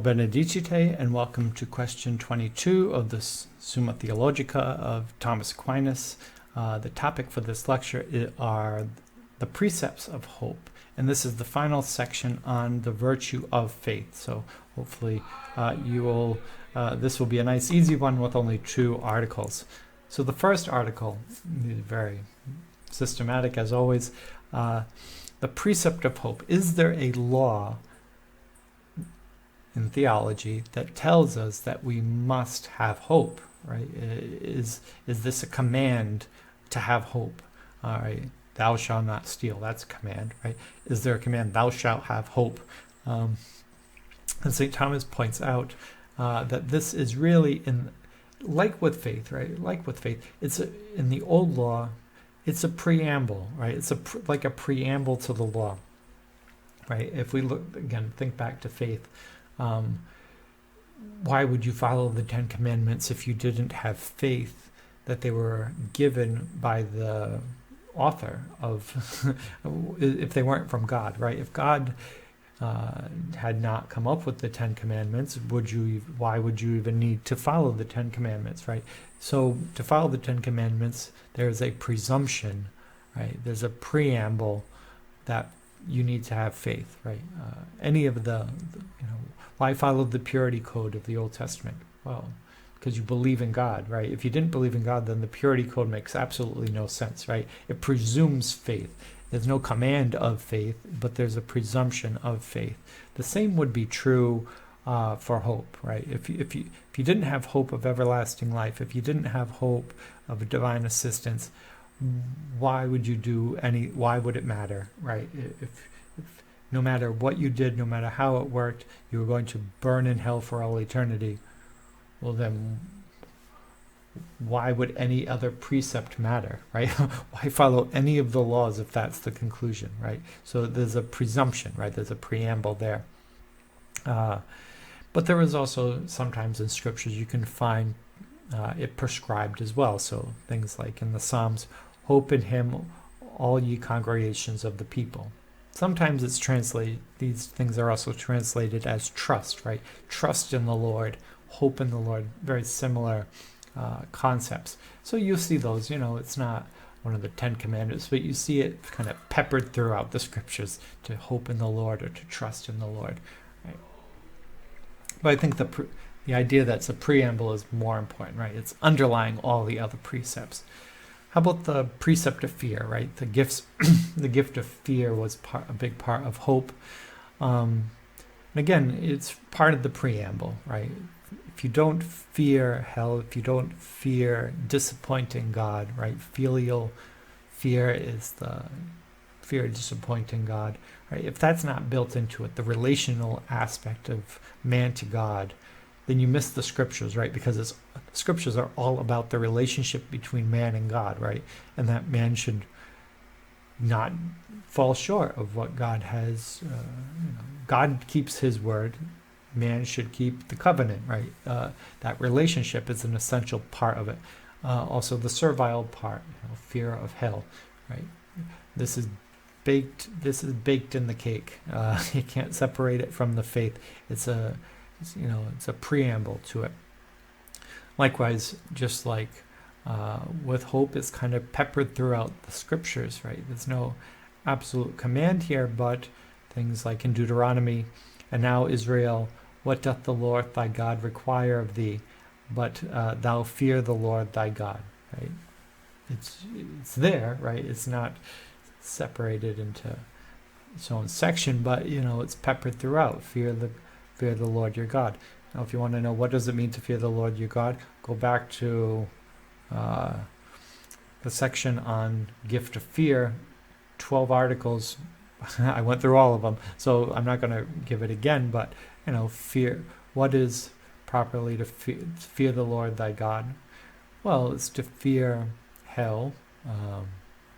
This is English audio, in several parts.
Benedicite, and welcome to question 22 of the Summa Theologica of Thomas Aquinas. The topic for this lecture are the Precepts of Hope, and this is the final section on the virtue of faith. So hopefully this will be a nice easy one with only 2 articles. So the first article is very systematic as always. The Precept of Hope. Is there a law in theology that tells us that we must have hope, right? Is this a command to have hope? All right, thou shalt not steal, that's a command, right? Is there a command, thou shalt have hope? And St. Thomas points out that this is really, like with faith, right? Like with faith, in the old law, it's a preamble, right? It's like a preamble to the law, right? If we look, again, think back to faith, why would you follow the 10 Commandments if you didn't have faith that they were given by the author of, if they weren't from God, right? If God had not come up with the 10 Commandments, why would you even need to follow the 10 Commandments, right? So to follow the 10 Commandments, there's a presumption, right? There's a preamble that you need to have faith, right? Any of why follow the purity code of the Old Testament? Well, because you believe in God, right? If you didn't believe in God, then the purity code makes absolutely no sense, right? It presumes faith. There's no command of faith, but there's a presumption of faith. The same would be true for hope, right? If you didn't have hope of everlasting life, if you didn't have hope of a divine assistance, why would it matter, right? If no matter what you did, no matter how it worked, you were going to burn in hell for all eternity, well then, why would any other precept matter, right? Why follow any of the laws if that's the conclusion, right? So there's a presumption, right? There's a preamble there. But there is also sometimes in scriptures you can find it prescribed as well. So things like in the Psalms, hope in him, all ye congregations of the people. Sometimes it's translated, these things are also translated as trust, right? Trust in the Lord, hope in the Lord, very similar concepts. So you see those, it's not one of the 10 Commandments, but you see it kind of peppered throughout the scriptures to hope in the Lord or to trust in the Lord, right? But I think the idea that's a preamble is more important, right? It's underlying all the other precepts. How about the precept of fear, right? The gift of fear was a big part of hope. And again, it's part of the preamble, right? If you don't fear hell, if you don't fear disappointing God, right? Filial fear is the fear of disappointing God, right? If that's not built into it, the relational aspect of man to God, then you miss the scriptures, right? Because scriptures are all about the relationship between man and God, right? And that man should not fall short of what God has. God keeps his word. Man should keep the covenant, right? That relationship is an essential part of it. Also the servile part, fear of hell, right? This is baked in the cake. You can't separate it from the faith. It's a preamble to it. Likewise, just like with hope, it's kind of peppered throughout the scriptures, right? There's no absolute command here, but things like in Deuteronomy, and now Israel, what doth the Lord thy God require of thee, but thou fear the Lord thy God, right? It's there, right? It's not separated into its own section, but it's peppered throughout. Fear the Lord your God. Now, if you want to know what does it mean to fear the Lord your God, go back to the section on gift of fear, 12 articles. I went through all of them, so I'm not going to give it again, but fear. What is properly to fear the Lord thy God? Well, it's to fear hell,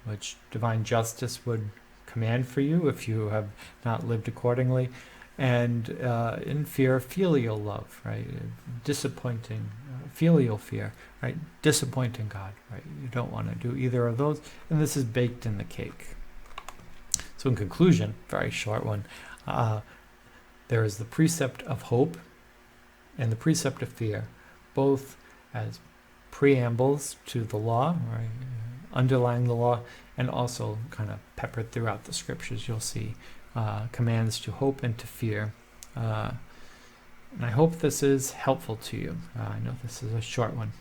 which divine justice would command for you if you have not lived accordingly, and in fear of filial love, right? Disappointing, filial fear, right? Disappointing God, right? You don't want to do either of those, and this is baked in the cake. So in conclusion, very short one, there is the precept of hope, and the precept of fear, both as preambles to the law, right, underlying the law, and also kind of peppered throughout the scriptures. You'll see commands to hope and to fear. And I hope this is helpful to you. I know this is a short one.